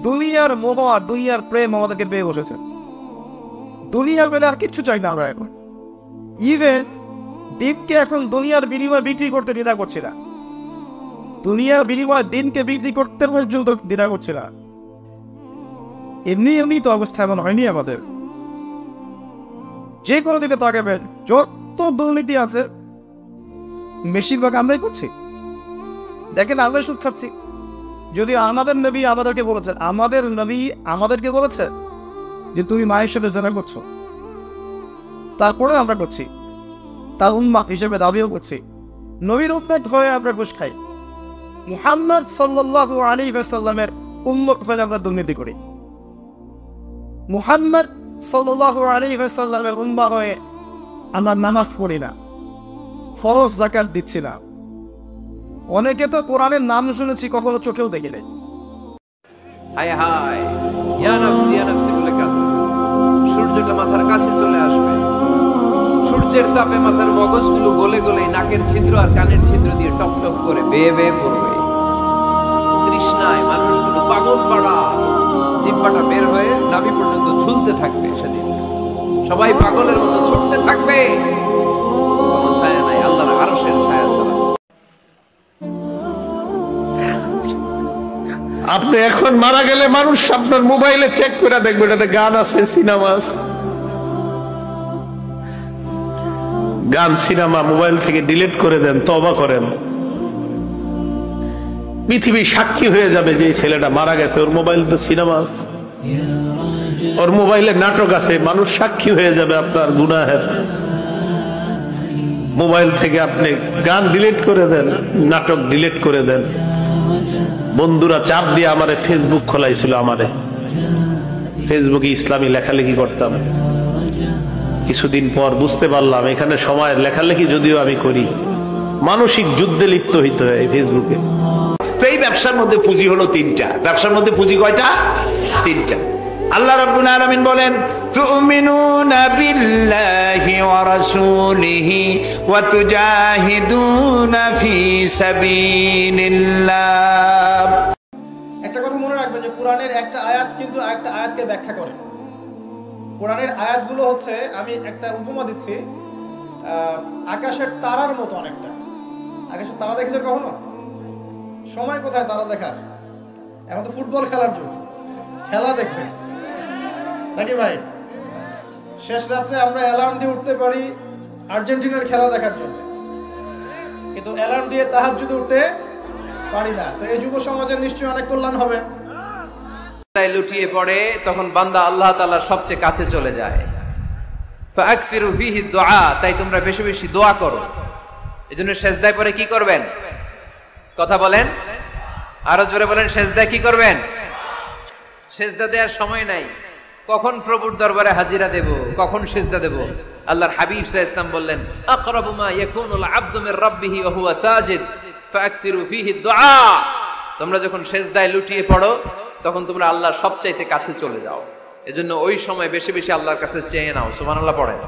দুনিয়ার মোহ আর দুনিয়ার প্রেম আমাদেরকে পেয়ে বসেছে। দুনিয়ার বেলা আর কিচ্ছু চাই না আমরা এখন। ইভেন দিনকে এখন দুনিয়ার বিনিময়ে বিক্রি করতে দ্বিধা করছি না। দুনিয়ার বিনিময়ে দিনকে বিক্রি করতে পর্যন্ত দ্বিধা করছি না। এমনি এমনি তো অবস্থা এমন হয়নি আমাদের। যে কোনো দিকে তাকাবেন, যত দুর্নীতি আছে বেশিরভাগ আমরাই করছি। দেখেন আমরা সুদ খাচ্ছি। যদি আমাদের নবী আমাদেরকে বলেছেন, আমাদের নবী আমাদেরকে বলেছে যে তুমি মায়ের সাথে জেনা করছো, তারপরে আমরা করছি, তার উম্মাহ হিসেবে দাবিও করছি। নবীর উম্মত হয়ে আমরা ঘুষ খাই। মুহাম্মদ সাল্লাল্লাহু আলাইহি ওয়াসাল্লামের উম্মত হয়ে আমরা দুর্নীতি করি। মুহাম্মদ সাল্লাল্লাহু আলাইহি ওয়াসাল্লামের উম্মাহ হয়ে আমরা নামাজ পড়ি না, ফরজ যাকাত দিচ্ছি না। অনেকে তো কোরআনের নাম শুনেছি, কখনো চোখেও দেখি নাই। হায় হায়, ইয়া নাফসি বলে কাঁদে। সূর্যটা মাথার কাছে চলে আসবে, সূর্যের তাপে মাথার মগজগুলো গলে গলে নাকের ছিদ্র আর কানের ছিদ্র দিয়ে টপ টপ করে বেয়ে বেয়ে পড়বে। তৃষ্ণায় মানুষগুলো পাগল পাড়া, জিহ্বাটা বের হয়ে নাভি পর্যন্ত ঝুলতে থাকবে। সেদিন সবাই পাগলের মতো ছুটতে থাকবে, কোনো ছায়া নাই আল্লাহর আরশের ছায়া ছাড়া। আপনি এখন মারা গেলে মানুষ আপনার মোবাইলে চেক করে দেখবে এটাতে গান আছে, সিনেমা আছে। গান সিনেমা মোবাইল থেকে ডিলিট করে দেন, তওবা করেন। পৃথিবী সাক্ষী হয়ে যাবে যে ছেলেটা মারা গেছে, ওর মোবাইল তো সিনেমা আছে, ওর মোবাইলে নাটক আছে। মানুষ সাক্ষী হয়ে যাবে আপনার গুনাহের। মোবাইল থেকে আপনি গান ডিলিট করে দেন, নাটক ডিলিট করে দেন। বন্ধুরা চাপ দিয়ে আমারে ফেসবুক খোলাইছিল, আমারে ফেসবুকে ইসলামী লেখালেখি করতাম। কিছুদিন পর বুঝতে পারলাম এখানে সময়ের লেখালেখি যদিও আমি করি, মানসিক যুদ্ধে লিপ্ত হইতে হয় ফেসবুকে। তো এই ব্যবসার মধ্যে পুঁজি হলো তিনটা। ব্যবসার মধ্যে পুঁজি কয়টা? তিনটা। আল্লাহ রাব্বুল আলামিন বলেন, তুমিনুনা বিল্লাহি ওয়া রাসূলিহি ওয়া তুজাহিদুনা ফি সাবিলিল্লাহ। একটা কথা মনে রাখবেন যে কোরআনের একটা আয়াত কিন্তু আরেকটা আয়াতকে ব্যাখ্যা করে। কোরআনের আয়াতগুলো হচ্ছে, আমি একটা উপমা দিচ্ছি, আকাশের তারার মতো অনেকটা। আকাশের তারা দেখেছে কখনো? সময় কোথায় তারা দেখার? এখন তো ফুটবল খেলার যুগ, খেলা দেখবে নাকি ভাই? শেষ রাত্রে আমরা অ্যালার্ম দিয়ে উঠতে পারি আর্জেন্টিনার খেলা দেখার জন্য, কিন্তু অ্যালার্ম দিয়ে তাহাজ্জুদে উঠতে পারি না। তো এই যুব সমাজের নিশ্চয়ই অনেক কল্যাণ হবে। লুটিয়ে পড়ে তখন বান্দা আল্লাহ তাআলার সবচেয়ে কাছে চলে যায়। ফাকসিরু ফিহি দুআ, তাই তোমরা বেশি বেশি দোয়া করো। এজন্য সেজদায় পড়ে কি করবেন? কথা বলেন, আরো জোরে বলেন। সেজদায় কি করবেন? সেজদা দেওয়ার সময় নাই। কখন প্রভুর দরবারে হাজিরা দেব, কখন সেজদা দেব? আল্লাহর হাবিব সাল্লাল্লাহু আলাইহি ওয়াসাল্লাম বললেন, আকরাবু মা ইয়াকুনুল আবদু মির রাব্বিহি ওয়া হুয়া সাজিদ ফাকসিরু ফিহি দুআ। তোমরা যখন সেজদায় লুটিয়ে পড়ো তখন তোমরা আল্লাহর সবচাইতে কাছে চলে যাও। এজন্য ওই সময় বেশি বেশি আল্লাহর কাছে চেয়ে নাও। সুবহানাল্লাহ পড়েন।